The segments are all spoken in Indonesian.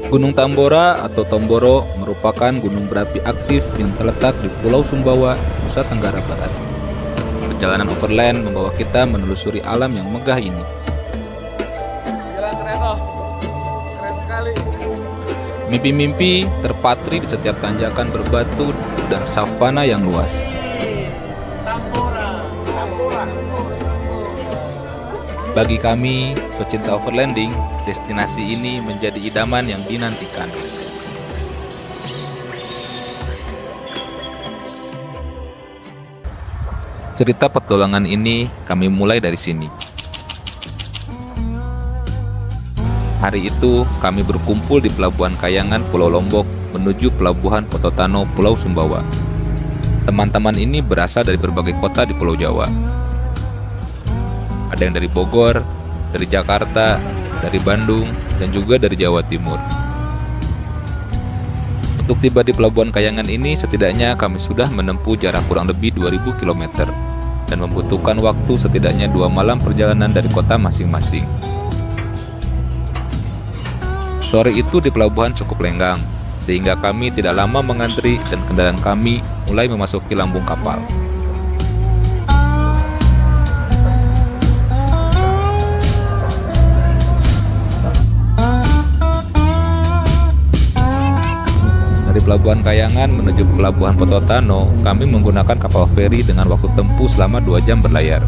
Gunung Tambora atau Tomboro merupakan gunung berapi aktif yang terletak di Pulau Sumbawa, Nusa Tenggara Barat. Perjalanan overland membawa kita menelusuri alam yang megah ini. Jalan keren loh, keren sekali. Mimpi-mimpi terpatri di setiap tanjakan berbatu dan savana yang luas. Bagi kami, pecinta overlanding, destinasi ini menjadi idaman yang dinantikan. Cerita petualangan ini kami mulai dari sini. Hari itu, kami berkumpul di Pelabuhan Kayangan, Pulau Lombok, menuju Pelabuhan Pototano, Pulau Sumbawa. Teman-teman ini berasal dari berbagai kota di Pulau Jawa. Ada yang dari Bogor, dari Jakarta, dari Bandung, dan juga dari Jawa Timur. Untuk tiba di Pelabuhan Kayangan ini, setidaknya kami sudah menempuh jarak kurang lebih 2000 km dan membutuhkan waktu setidaknya 2 malam perjalanan dari kota masing-masing. Sore itu di pelabuhan cukup lenggang, sehingga kami tidak lama mengantri dan kendaraan kami mulai memasuki lambung kapal. Dari Pelabuhan Kayangan menuju Pelabuhan Pototano, kami menggunakan kapal feri dengan waktu tempuh selama 2 jam berlayar.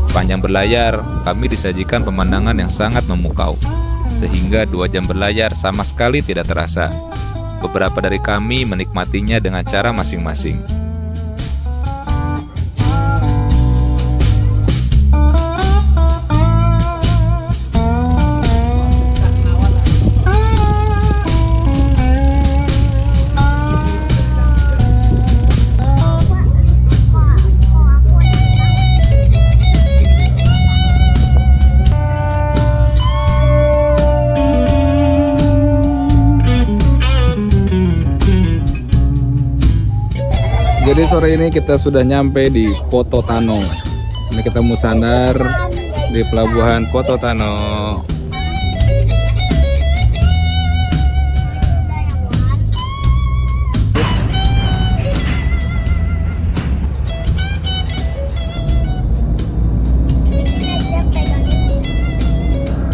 Sepanjang berlayar, kami disajikan pemandangan yang sangat memukau, sehingga 2 jam berlayar sama sekali tidak terasa. Beberapa dari kami menikmatinya dengan cara masing-masing. Jadi sore ini kita sudah nyampe di Pototano. Ini kita mau sandar di Pelabuhan Pototano.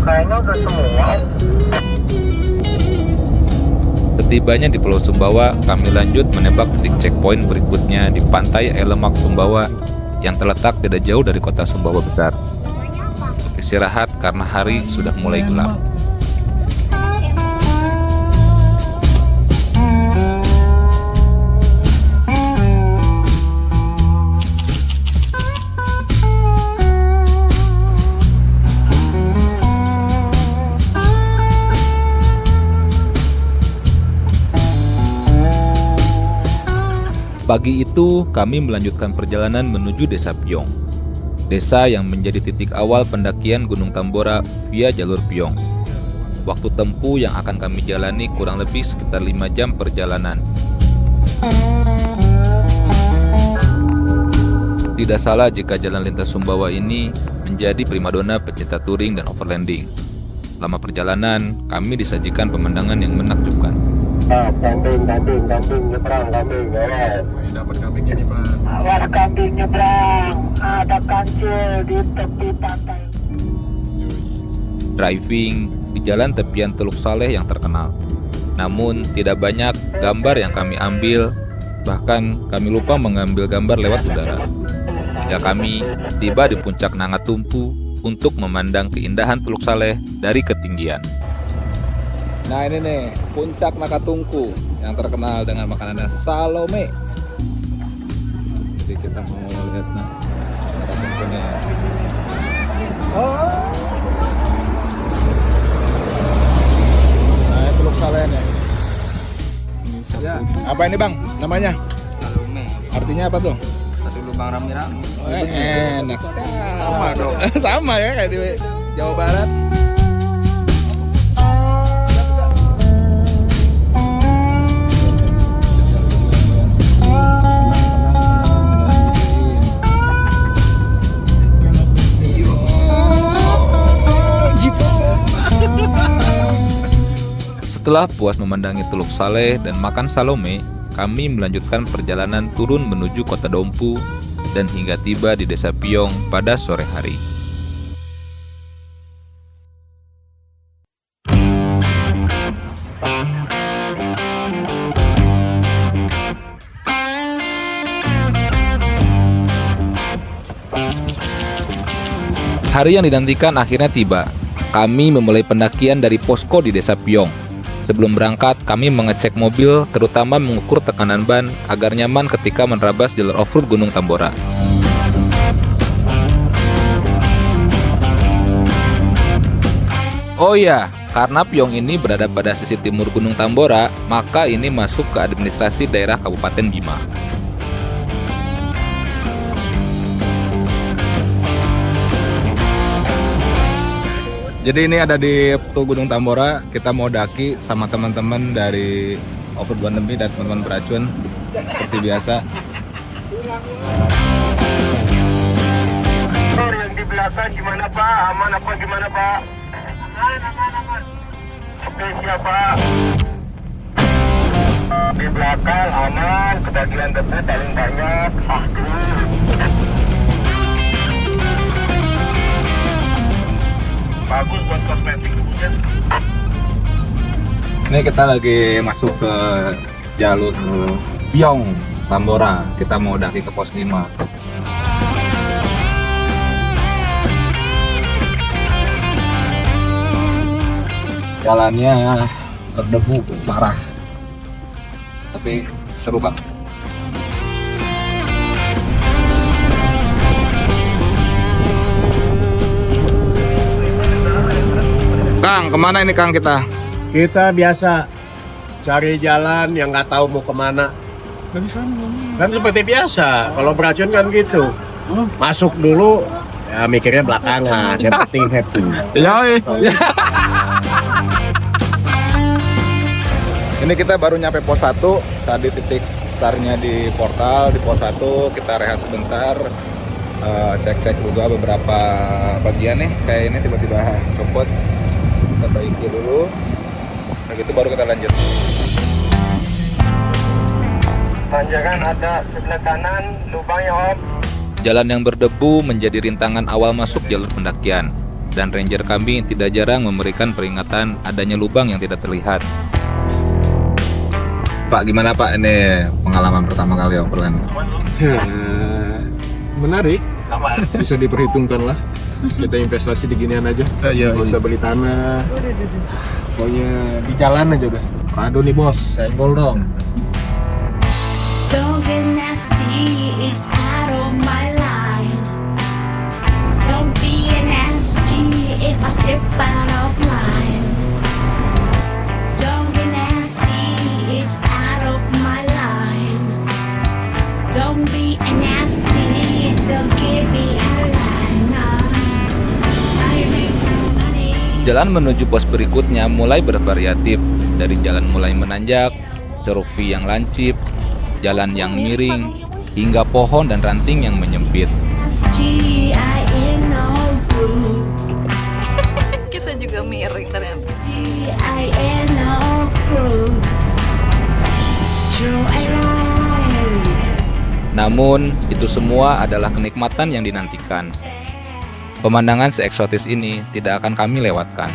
Kayaknya udah semua. Setibanya di Pulau Sumbawa, kami lanjut menembak titik checkpoint berikutnya di Pantai Elemak Sumbawa yang terletak tidak jauh dari kota Sumbawa besar. Untuk istirahat karena hari sudah mulai gelap. Pagi itu, kami melanjutkan perjalanan menuju Desa Piong. Desa yang menjadi titik awal pendakian Gunung Tambora via jalur Piong. Waktu tempuh yang akan kami jalani kurang lebih sekitar 5 jam perjalanan. Tidak salah jika jalan lintas Sumbawa ini menjadi primadona pecinta touring dan overlanding. Selama perjalanan, kami disajikan pemandangan yang menakjubkan. Kambing nyebrang, kambing ya. Dapat kambing ini, Pak. Awas kambing nyebrang, ada kancil di tepi pantai. Driving di jalan tepian Teluk Saleh yang terkenal. Namun tidak banyak gambar yang kami ambil, bahkan kami lupa mengambil gambar lewat udara. Hingga kami tiba di puncak Nangatumpu untuk memandang keindahan Teluk Saleh dari ketinggian. Nah ini nih, puncak Nakatungku yang terkenal dengan makanannya Salome. Jadi kita mau lihat Nakatungkunya. Nah ini Teluk Saleh nih. Ya, apa ini Bang namanya? Salome, Artinya apa tuh? satu lubang rame-rame. Enak sekali. Sama dong. Sama ya kayak di Jawa Barat. Setelah puas memandangi Teluk Saleh dan makan Salome, kami melanjutkan perjalanan turun menuju kota Dompu dan hingga tiba di Desa Piong pada sore hari. Hari yang dinantikan akhirnya tiba. Kami memulai pendakian dari posko di Desa Piong. Sebelum berangkat, kami mengecek mobil, terutama mengukur tekanan ban agar nyaman ketika menerabas jalur off-road Gunung Tambora. Oh iya, karena Piong ini berada pada sisi timur Gunung Tambora, maka ini masuk ke administrasi daerah Kabupaten Bima. Jadi ini ada di Gunung Tambora, kita mau daki sama teman-teman dari Off-Road Bandemi dan teman-teman beracun seperti biasa. Yang di belakang gimana Pak? Aman apa gimana Pak? Aman. Oke siapa? Di belakang aman, kebagian debu paling banyak. Bagus buat kosmetik hujan. Ini kita lagi masuk ke jalur Piong Tambora. Kita mau daki ke pos 5. Jalannya berdebu parah, tapi seru banget. Kang, kemana ini Kang kita? Kita biasa cari jalan yang nggak tahu mau kemana. Kan seperti biasa, kalau beracun kan gitu. Masuk dulu, ya mikirnya belakangan, yang penting happy. Ya. Ini kita baru nyampe pos 1. Tadi titik startnya di portal di pos 1. Kita rehat sebentar, cek-cek juga beberapa bagian nih. Kayak ini tiba-tiba copot. Kita perbaiki dulu. Nah gitu baru kita lanjut. Tanjakan ada sebelah kanan, lubangnya Om. Jalan yang berdebu menjadi rintangan awal masuk jalur pendakian, dan ranger kami tidak jarang memberikan peringatan adanya lubang yang tidak terlihat. Pak, gimana Pak ini pengalaman pertama kali overland? Ya, menarik, bisa diperhitungkan lah. Kita investasi di ginian aja, nggak usah beli tanah. Pokoknya di jalan aja udah. Aduh nih bos, senggol dong. Don't get nasty, it's out of my line. Don't be an SG if I step out of line. Don't get nasty, it's out of my line. Don't be an nasty, don't give me a line. I make some money. Jalan menuju pos berikutnya mulai bervariatif, dari jalan mulai menanjak, curug V yang lancip, jalan yang miring, hingga pohon dan ranting yang menyempit. SGINO group. Kita juga miring ternyata. SGINO group. True alive. Namun, itu semua adalah kenikmatan yang dinantikan. Pemandangan seeksotis ini tidak akan kami lewatkan.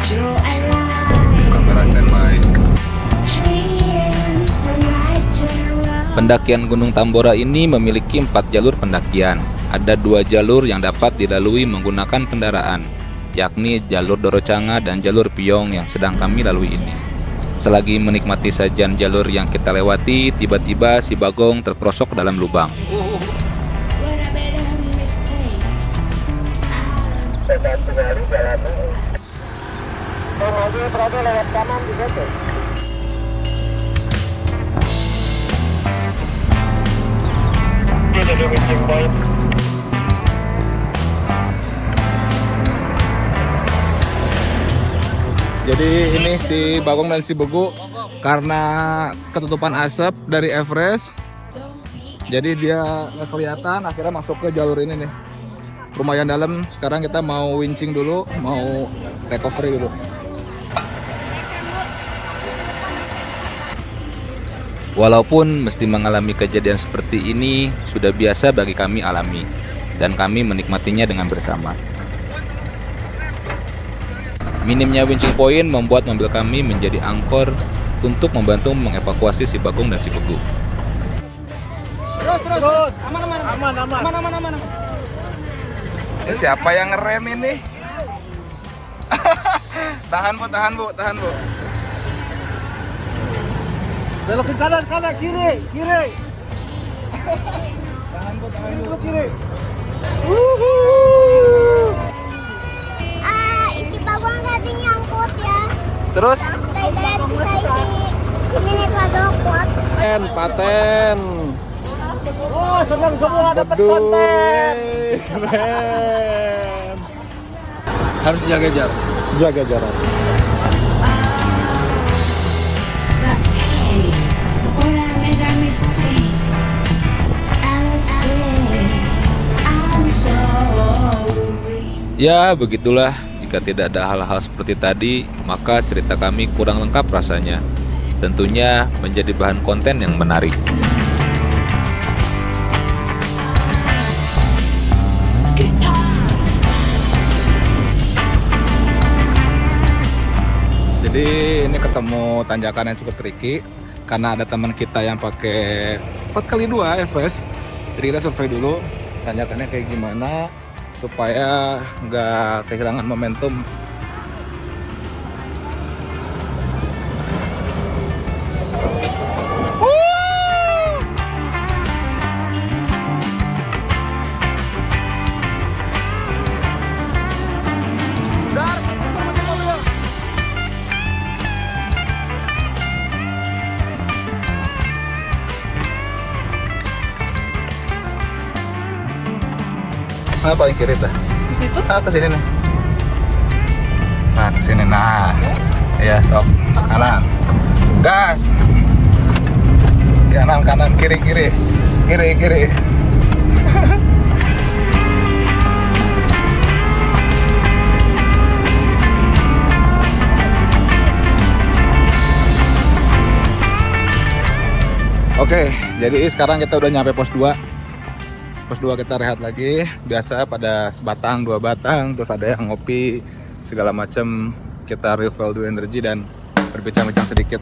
True alive. Kamera standby. Pendakian Gunung Tambora ini memiliki 4 jalur pendakian. Ada 2 jalur yang dapat dilalui menggunakan kendaraan, yakni jalur Dorocanga dan jalur Piong yang sedang kami lalui ini. Selagi menikmati sajian jalur yang kita lewati, tiba-tiba si Bagong terperosok dalam lubang. Mobil berada lewat kanan juga tuh. Dia jadi missing point. Jadi ini si Bagong dan si Begu karena ketutupan asap dari Everest, jadi dia nggak kelihatan. Akhirnya masuk ke jalur ini nih, lumayan dalam. Sekarang kita mau wincing dulu, mau recovery dulu. Walaupun mesti mengalami kejadian seperti ini, sudah biasa bagi kami alami, dan kami menikmatinya dengan bersama. Minimnya winching point membuat mobil kami menjadi angkor untuk membantu mengevakuasi si Bagong dan si Pegu. Ini siapa yang ngerem ini? Tahan bu. Belok ke kanan, kiri. Kiri. Isi bagong tadi nyangkut ya. Terus? Dari bisa ini nih padokot. Paten. Oh, senang semua dapat konten. Keren. Harus jaga jarak. Jaga jarak. But hey, when I made a mistake, I'll say I'm sorry. Ya, begitulah. Jika tidak ada hal-hal seperti tadi, maka cerita kami kurang lengkap rasanya. Tentunya menjadi bahan konten yang menarik. Jadi ini ketemu tanjakan yang cukup tricky karena ada teman kita yang pakai 4x2 Everest. Jadi kita survei dulu tanjakannya kayak gimana supaya nggak kehilangan momentum. Nah, paling kiri tuh. Di situ? Ah, ke sini nih. Nah, ke sini. Nah. Iya, sok. Kanan. Gas. Kanan, kiri. Kiri. Oke, jadi sekarang kita udah nyampe pos 2. Pos 2 kita rehat lagi. Biasa pada sebatang, 2 batang, terus ada yang ngopi, segala macam. Kita refill dulu energi dan berbincang-bincang sedikit.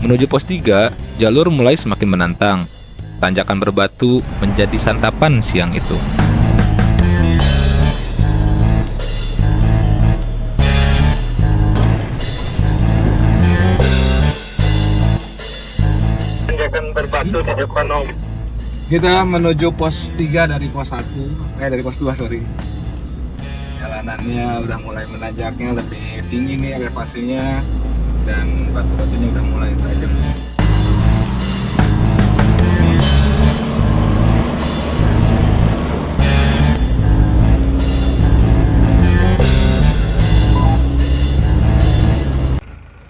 Menuju pos 3, jalur mulai semakin menantang. Tanjakan berbatu menjadi santapan siang itu. Tanjakan berbatu di depan Om. Kita menuju pos 3 dari pos 1, dari pos 2 sorry. Jalanannya udah mulai menanjaknya lebih tinggi nih elevasinya dan batu-batunya udah mulai tajam.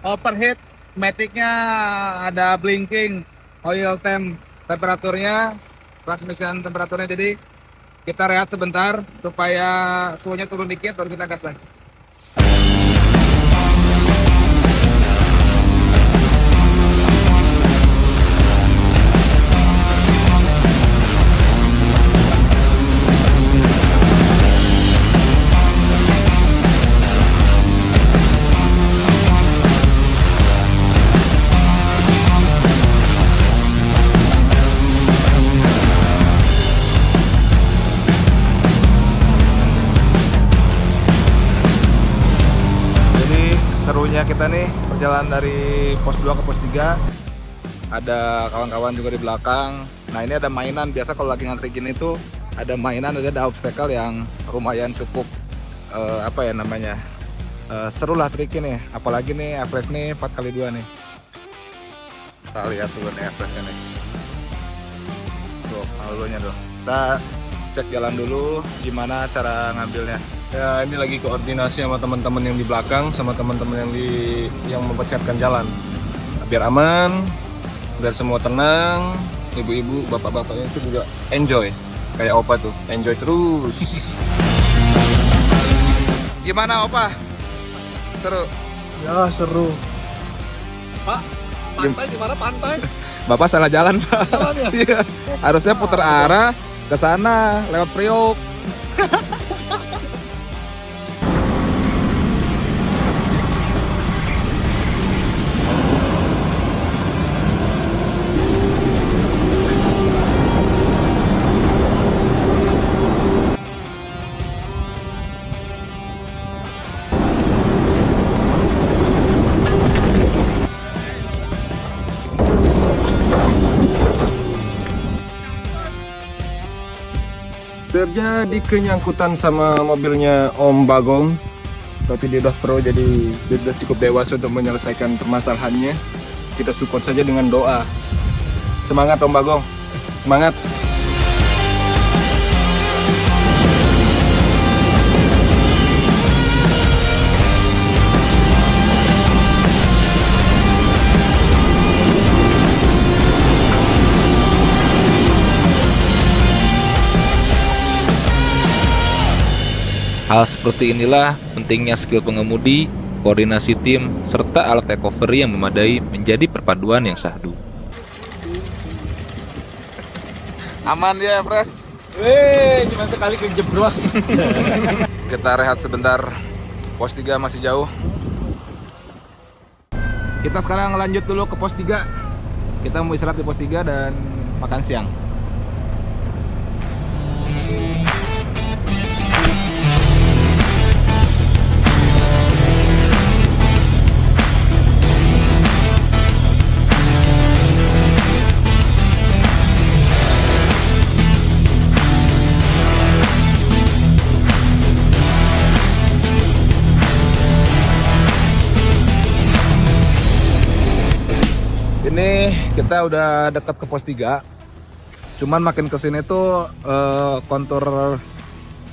Overheat, maticnya ada blinking, oil temp, temperaturnya, transmission temperaturnya, jadi kita rehat sebentar supaya suhunya turun dikit baru kita gas lagi. Serunya kita nih perjalanan dari pos 2 ke pos 3, ada kawan-kawan juga di belakang. Nah ini ada mainan, biasa kalau lagi ngantri gini tuh ada mainan, ada obstacle yang lumayan cukup seru lah tricky nih. Apalagi nih Everest nih 4x2 nih. Kita lihat dulu nih Everestnya nih. Tuh, alurnya tuh. Kita cek jalan dulu gimana cara ngambilnya. Ya, ini lagi koordinasi sama teman-teman yang di belakang, sama teman-teman yang mempersiapkan jalan. Biar aman, biar semua tenang, ibu-ibu, bapak-bapaknya itu juga enjoy. Kayak Opa tuh, enjoy terus. Gimana Opa? Seru. Ya seru. Pak, pantai di mana pantai? Bapak salah jalan, Pak. Iya. Harusnya putar arah ke sana lewat Priok. Terjadi kenyangkutan sama mobilnya Om Bagong, tapi dia udah pro, jadi dia udah cukup dewasa untuk menyelesaikan permasalahannya. Kita support saja dengan doa. Semangat Om Bagong, semangat. Hal seperti inilah pentingnya skill pengemudi, koordinasi tim, serta alat recovery yang memadai menjadi perpaduan yang syahdu. Aman ya, Pres. Cuma sekali kejeblos. Kita rehat sebentar. Pos 3 masih jauh. Kita sekarang lanjut dulu ke pos 3. Kita mau istirahat di pos 3 dan makan siang. Ini kita udah dekat ke pos 3. Cuman makin kesini tuh kontur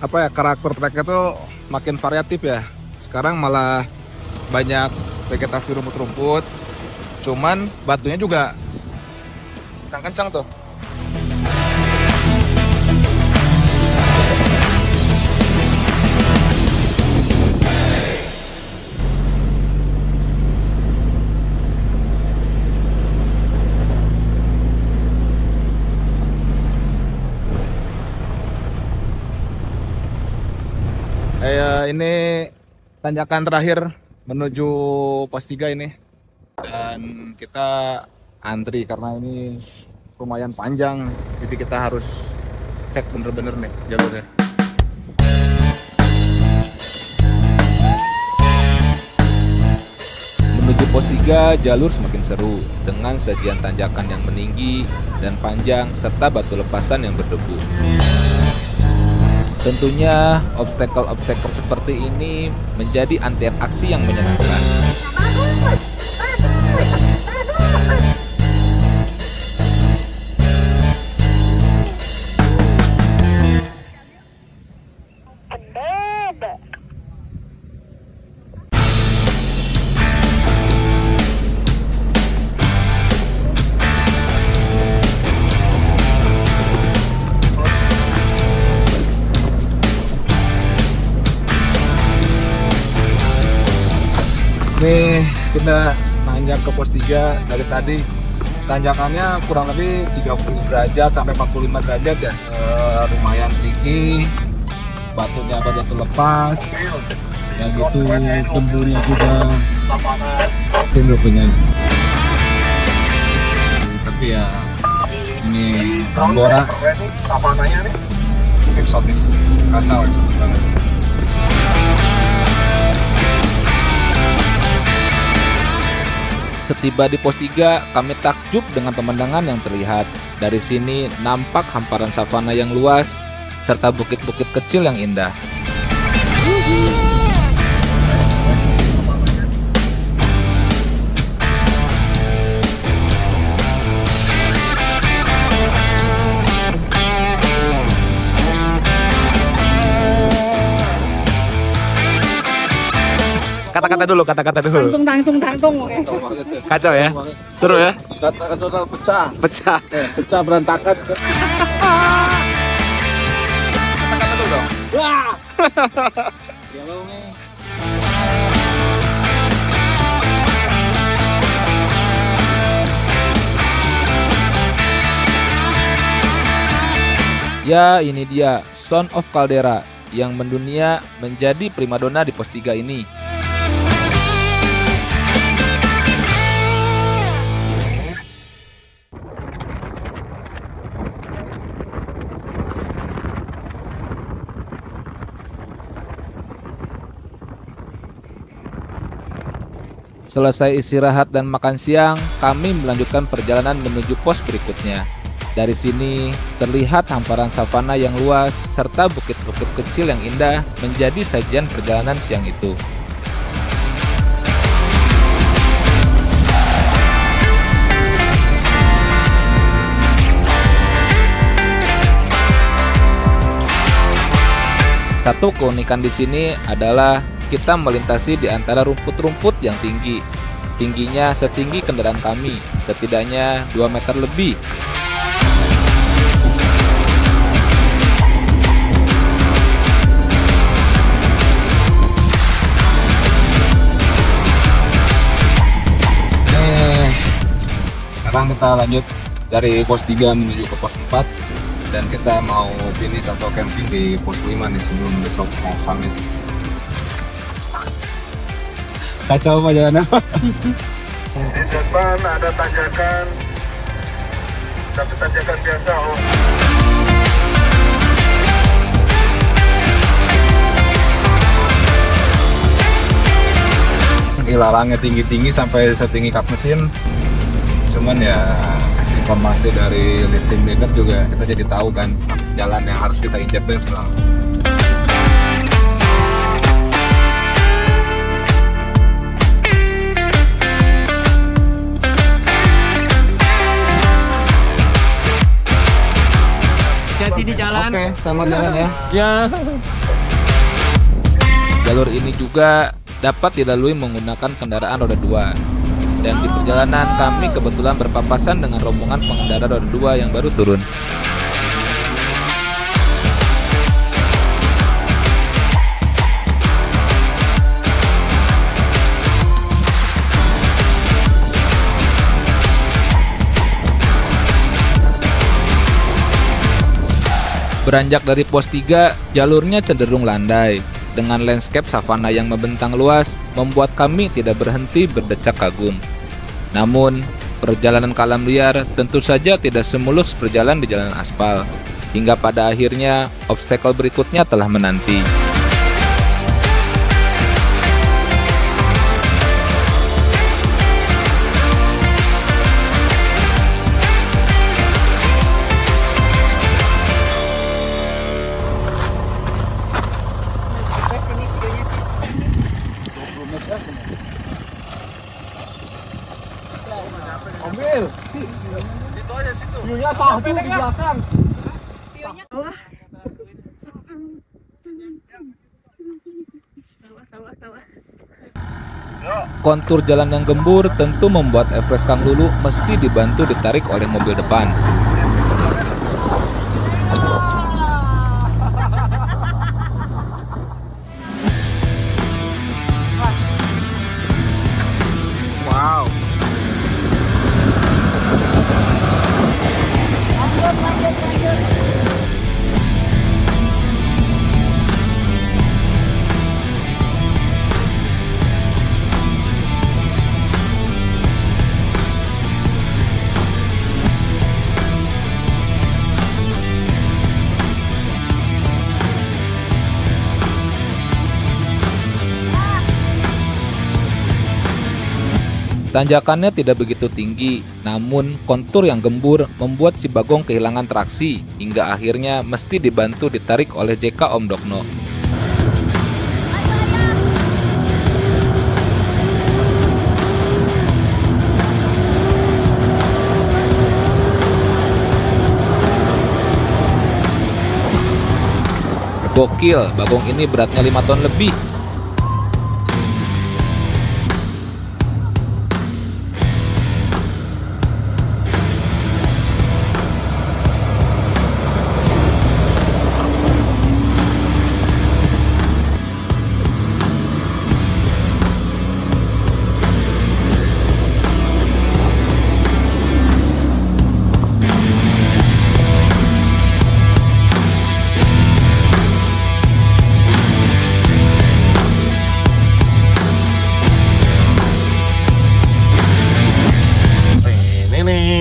karakter tracknya tuh makin variatif ya. Sekarang malah banyak vegetasi rumput-rumput. Cuman batunya juga kencang-kencang tuh. Ini tanjakan terakhir menuju pos 3 ini. Dan kita antri karena ini lumayan panjang. Jadi kita harus cek bener-bener nih jalurnya. Menuju pos 3, jalur semakin seru dengan sajian tanjakan yang meninggi dan panjang serta batu lepasan yang berdebu. Tentunya obstacle-obstacle seperti ini menjadi antian aksi yang menyenangkan. Nih kita nanjak ke pos 3 dari tadi. Tanjakannya kurang lebih 30 derajat sampai 45 derajat ya. Lumayan tinggi. Batunya ada batu lepas. Ya gitu, tembunya juga cenderung punya. Tapi ya ini Tambora eksotis, kacau eksotis banget. Setiba di pos 3, kami takjub dengan pemandangan yang terlihat. Dari sini nampak hamparan savana yang luas, serta bukit-bukit kecil yang indah. Kata-kata dulu. Tangtung. Kacau ya? Seru ya? Kata-kata total pecah. Pecah berantakan. Kata-kata dulu dong. Wah. Ya, ini dia Son of Caldera yang mendunia menjadi primadona di pos 3 ini. Selesai istirahat dan makan siang, kami melanjutkan perjalanan menuju pos berikutnya. Dari sini, terlihat hamparan savana yang luas serta bukit-bukit kecil yang indah menjadi sajian perjalanan siang itu. Satu keunikan di sini adalah kita melintasi di antara rumput-rumput yang tinggi. Tingginya setinggi kendaraan kami, setidaknya 2 meter lebih. Sekarang kita lanjut dari pos 3 menuju ke pos 4 dan kita mau finish atau camping di pos 5 nih sebelum besok mau summit. Kacau apa jalannya? Di depan ada tanjakan, tapi tanjakan biasa. Oh. Ilalangnya tinggi-tinggi sampai setinggi kap mesin. Cuman ya informasi dari tim leader juga kita jadi tahu kan jalan yang harus kita injak itu sebelah. Hati di jalan. Oke, selamat jalan ya. Ya. Jalur ini juga dapat dilalui menggunakan kendaraan roda 2. Dan di perjalanan kami kebetulan berpapasan dengan rombongan pengendara roda 2 yang baru turun. Beranjak dari pos 3, jalurnya cenderung landai. Dengan landscape savana yang membentang luas, membuat kami tidak berhenti berdecak kagum. Namun, perjalanan ke alam liar tentu saja tidak semulus berjalan di jalan aspal. Hingga pada akhirnya, obstacle berikutnya telah menanti. Kontur jalan yang gembur tentu membuat Everest Kang Lulu mesti dibantu ditarik oleh mobil depan. Wow. Tanjakannya tidak begitu tinggi, namun kontur yang gembur membuat si Bagong kehilangan traksi hingga akhirnya mesti dibantu ditarik oleh JK Om Dokno. Gokil, Bagong ini beratnya 5 ton lebih.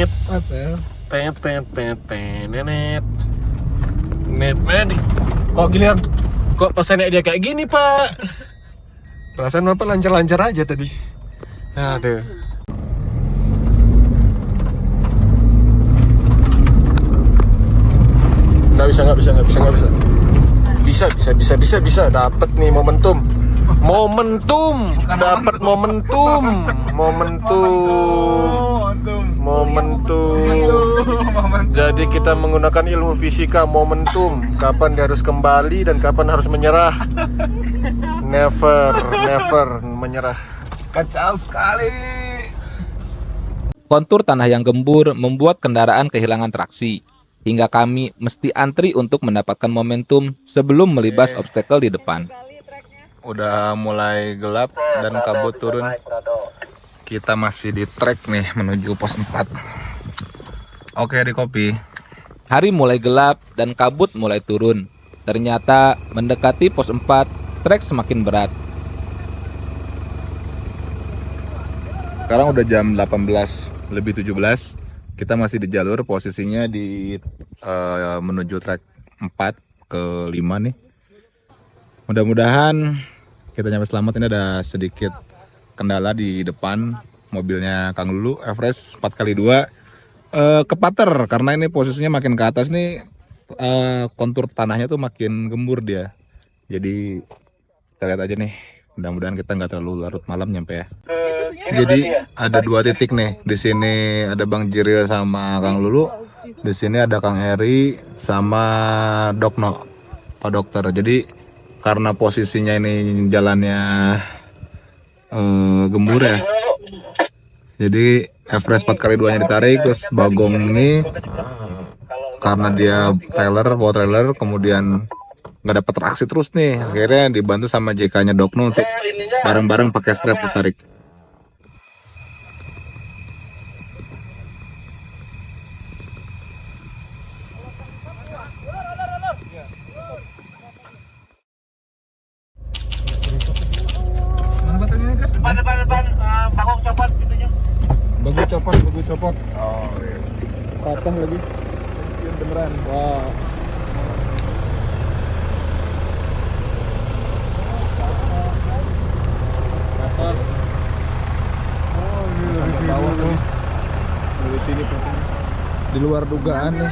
Nenet. Nenet. Nenet. Kok giliran? Kok pesannya dia kayak gini, Pak? Perasaan Bapak lancar-lancar aja tadi. Aduh. Nggak bisa. Dapat nih momentum. Dapat momentum. Jadi kita menggunakan ilmu fisika momentum. Kapan dia harus kembali dan kapan harus menyerah. Never menyerah. Kacau sekali. Kontur tanah yang gembur membuat kendaraan kehilangan traksi, hingga kami mesti antri untuk mendapatkan momentum sebelum melibas obstacle di depan. Udah mulai gelap dan kabut turun. Kita masih di trek nih menuju pos 4. Oke, di kopi. Hari mulai gelap dan kabut mulai turun. Ternyata mendekati pos 4, trek semakin berat. Sekarang udah jam 18:17. Kita masih di jalur, posisinya di menuju trek 4 ke 5 nih. Mudah-mudahan kita nyampe selamat. Ini ada sedikit kendala di depan mobilnya Kang Lulu, Everest 4x2 kepater karena ini posisinya makin ke atas nih, kontur tanahnya tuh makin gembur dia. Jadi kita lihat aja nih, mudah-mudahan kita nggak terlalu larut malam nyampe ya. Jadi ada 2 titik nih. Di sini ada Bang Jiril sama Kang Lulu. Di sini ada Kang Eri sama Dokno, Pak Dokter. Jadi karena posisinya ini jalannya gembur ya. Jadi Everest 4x2-nya ditarik, terus Bagong ini karena dia bawa trailer, kemudian nggak dapat traksi terus nih. Akhirnya dibantu sama JK-nya Dokno untuk bareng-bareng pakai strap ditarik. Depan, Bagong copot pintunya. Bagus copot. Oh iya. Patah lagi. Beneran. Wah. Patah. Oh, ini dari bawah nih. Dari sini patah. Di luar dugaan nih.